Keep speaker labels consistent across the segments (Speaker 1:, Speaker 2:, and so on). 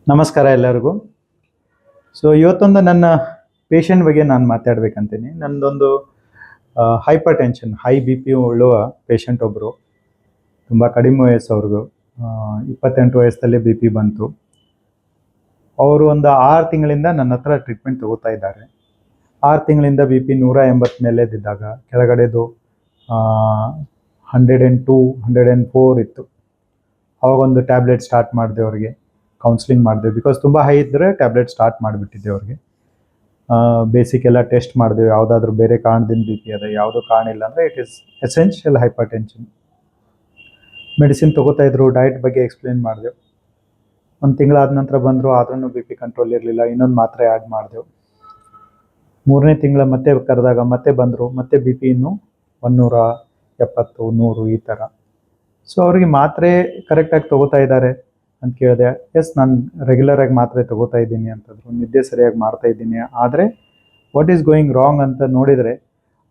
Speaker 1: ನಮಸ್ಕಾರ ಎಲ್ಲರಿಗೂ. ಇವತ್ತೊಂದು ನನ್ನ ಪೇಷಂಟ್ ಬಗ್ಗೆ ನಾನು ಮಾತಾಡ್ಬೇಕಂತೀನಿ. ನನ್ನದೊಂದು hypertension, high B P ಉಳ್ಳುವ ಪೇಷಂಟ್ ಒಬ್ಬರು, ತುಂಬ ಕಡಿಮೆ ವಯಸ್ಸವ್ರಿಗೂ, 28 ವಯಸ್ಸಲ್ಲಿ ಬಿ ಪಿ ಬಂತು. ಅವರು ಒಂದು 6 ತಿಂಗಳಿಂದ ನನ್ನ ಹತ್ರ ಟ್ರೀಟ್ಮೆಂಟ್ ತಗೋತಾ ಇದ್ದಾರೆ. 6 ತಿಂಗಳಿಂದ ಬಿ ಪಿ 180 ಮೇಲೆದಿದ್ದಾಗ ಕೆಳಗಡೆದು 102, 104 ಇತ್ತು. ಅವಾಗೊಂದು ಟ್ಯಾಬ್ಲೆಟ್ ಸ್ಟಾರ್ಟ್ ಮಾಡಿದೆ, ಅವ್ರಿಗೆ ಕೌನ್ಸಿಲಿಂಗ್ ಮಾಡಿದೆ. ಬಿಕಾಸ್ ತುಂಬ ಹೈ ಇದ್ದರೆ ಟ್ಯಾಬ್ಲೆಟ್ ಸ್ಟಾರ್ಟ್ ಮಾಡಿಬಿಟ್ಟಿದ್ದೆ ಅವ್ರಿಗೆ. ಬೇಸಿಕ್ ಎಲ್ಲ ಟೆಸ್ಟ್ ಮಾಡಿದೆವು, ಯಾವುದಾದ್ರೂ ಬೇರೆ ಕಾರಣದಿಂದ ಬಿ ಪಿ ಅದ, ಯಾವುದೂ ಕಾರಣ ಇಲ್ಲ ಅಂದರೆ it is essential hypertension. Medicine ತೊಗೋತಾ ಇದ್ರು, ಡಯಟ್ ಬಗ್ಗೆ ಎಕ್ಸ್ಪ್ಲೇನ್ ಮಾಡಿದೆವು. 1 ತಿಂಗಳಾದ ನಂತರ ಬಂದರು, ಆದ್ರೂ ಬಿ ಪಿ ಕಂಟ್ರೋಲ್ ಇರಲಿಲ್ಲ. ಇನ್ನೊಂದು ಮಾತ್ರೆ ಆ್ಯಡ್ ಮಾಡಿದೆವು. 3ನೇ ತಿಂಗಳ ಮತ್ತೆ ಕರೆದಾಗ ಮತ್ತೆ ಬಂದರು, ಮತ್ತೆ ಬಿ ಪಿ ಇನ್ನೂ 170, 100 ಈ ಥರ. ಅವ್ರಿಗೆ ಮಾತ್ರೆ ಕರೆಕ್ಟಾಗಿ ತೊಗೋತಾ ಇದ್ದಾರೆ ಅಂತ ಕೇಳಿದೆ. ಎಸ್, ನಾನು ರೆಗ್ಯುಲರಾಗಿ ಮಾತ್ರೆ ತೊಗೋತಾ ಇದ್ದೀನಿ ಅಂತಂದರು. ನಿದ್ದೆ ಸರಿಯಾಗಿ ಮಾಡ್ತಾ ಇದ್ದೀನಿ. ಆದರೆ ವಾಟ್ ಈಸ್ ಗೋಯಿಂಗ್ ರಾಂಗ್ ಅಂತ ನೋಡಿದರೆ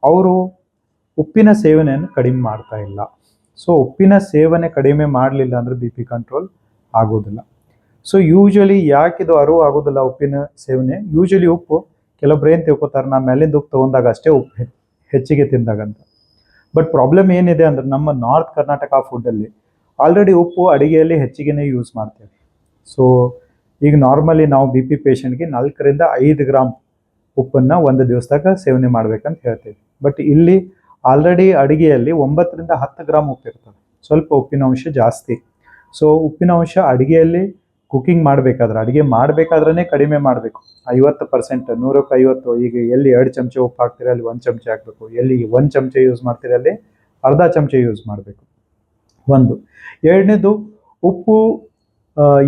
Speaker 1: ಅವರು ಉಪ್ಪಿನ ಸೇವನೆಯನ್ನು ಕಡಿಮೆ ಮಾಡ್ತಾ ಇಲ್ಲ. ಉಪ್ಪಿನ ಸೇವನೆ ಕಡಿಮೆ ಮಾಡಲಿಲ್ಲ ಅಂದರೆ ಬಿ ಪಿ ಕಂಟ್ರೋಲ್ ಆಗೋದಿಲ್ಲ. ಯೂಶ್ವಲಿ ಯಾಕಿದು ಅರಿವು ಆಗೋದಿಲ್ಲ ಉಪ್ಪಿನ ಸೇವನೆ? ಯೂಶ್ವಲಿ ಉಪ್ಪು ಕೆಲವೊಬ್ರು ಏನು ತಿಳ್ಕೊತಾರೆ, ನಾ ಮೇಲಿಂದ ಉಪ್ಪು ತೊಗೊಂಡಾಗ ಅಷ್ಟೇ ಉಪ್ಪು ಹೆಚ್ಚಿಗೆ ತಿಂದಾಗಂತ. ಬಟ್ ಪ್ರಾಬ್ಲಮ್ ಏನಿದೆ ಅಂದರೆ, ನಮ್ಮ ನಾರ್ತ್ ಕರ್ನಾಟಕ ಫುಡ್ಡಲ್ಲಿ ಆಲ್ರೆಡಿ ಉಪ್ಪು ಅಡುಗೆಯಲ್ಲಿ ಹೆಚ್ಚಿಗೆ ಯೂಸ್ ಮಾಡ್ತೇವೆ. ಈಗ ನಾರ್ಮಲಿ ನಾವು ಬಿ ಪಿ ಪೇಷಂಟ್ಗೆ 4 ರಿಂದ 5 ಗ್ರಾಮ್ ಉಪ್ಪನ್ನು ಒಂದು ದಿವಸದಾಗ ಸೇವನೆ ಮಾಡ್ಬೇಕಂತ ಹೇಳ್ತೇವೆ. ಬಟ್ ಇಲ್ಲಿ ಆಲ್ರೆಡಿ ಅಡುಗೆಯಲ್ಲಿ 9 ರಿಂದ 10 ಗ್ರಾಮ್ ಉಪ್ಪು ಇರ್ತದೆ. ಸ್ವಲ್ಪ ಉಪ್ಪಿನ ಅಂಶ ಜಾಸ್ತಿ. ಉಪ್ಪಿನ ಅಂಶ ಅಡುಗೆಯಲ್ಲಿ ಕುಕಿಂಗ್ ಮಾಡಬೇಕಾದ್ರೆ, ಅಡುಗೆ ಮಾಡಬೇಕಾದ್ರೇ ಕಡಿಮೆ ಮಾಡಬೇಕು. 50%, 100ಕ್ಕೆ 50. ಈಗ ಎಲ್ಲಿ 2 ಚಮಚ ಉಪ್ಪು ಹಾಕ್ತೀರ ಅಲ್ಲಿ 1 ಚಮಚ ಹಾಕಬೇಕು. ಎಲ್ಲಿ 1 ಚಮಚ ಯೂಸ್ ಮಾಡ್ತೀರ ಅಲ್ಲಿ ಅರ್ಧ ಚಮಚ ಯೂಸ್ ಮಾಡಬೇಕು. ಒಂದು. ಎರಡನೇದು, ಉಪ್ಪು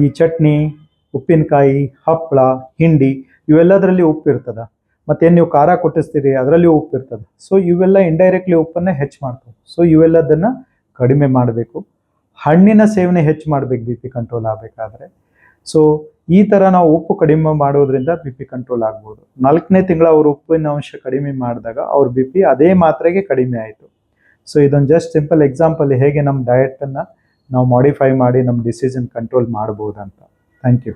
Speaker 1: ಈ ಚಟ್ನಿ, ಉಪ್ಪಿನಕಾಯಿ, ಹಪ್ಪಳ, ಹಿಂಡಿ ಇವೆಲ್ಲದರಲ್ಲಿ ಉಪ್ಪು ಇರ್ತದೆ. ಮತ್ತೇನು ನೀವು ಖಾರ ಕೊಟ್ಟಿಸ್ತೀರಿ ಅದರಲ್ಲಿ ಉಪ್ಪು ಇರ್ತದೆ. ಇವೆಲ್ಲ ಇಂಡೈರೆಕ್ಟ್ಲಿ ಉಪ್ಪನ್ನು ಹೆಚ್ಚು ಮಾಡ್ತವೆ. ಇವೆಲ್ಲದನ್ನು ಕಡಿಮೆ ಮಾಡಬೇಕು. ಹಣ್ಣಿನ ಸೇವನೆ ಹೆಚ್ಚು ಮಾಡಬೇಕು ಬಿ ಪಿ ಕಂಟ್ರೋಲ್ ಆಗಬೇಕಾದ್ರೆ. ಈ ಥರ ನಾವು ಉಪ್ಪು ಕಡಿಮೆ ಮಾಡೋದ್ರಿಂದ ಬಿ ಪಿ ಕಂಟ್ರೋಲ್ ಆಗ್ಬೋದು. 4ನೇ ತಿಂಗಳ ಅವರು ಉಪ್ಪಿನ ಅಂಶ ಕಡಿಮೆ ಮಾಡಿದಾಗ ಅವ್ರ ಬಿ ಪಿ ಅದೇ ಮಾತ್ರೆಗೆ ಕಡಿಮೆ ಆಯಿತು. ಇದೊಂದು ಜಸ್ಟ್ ಸಿಂಪಲ್ ಎಕ್ಸಾಂಪಲ್, ಹೇಗೆ ನಮ್ಮ ಡಯಟನ್ನು ನಾವು ಮಾಡಿಫೈ ಮಾಡಿ ನಮ್ಮ ಡಿಸೀಸನ್ನು ಕಂಟ್ರೋಲ್ ಮಾಡ್ಬೋದು ಅಂತ. Thank you.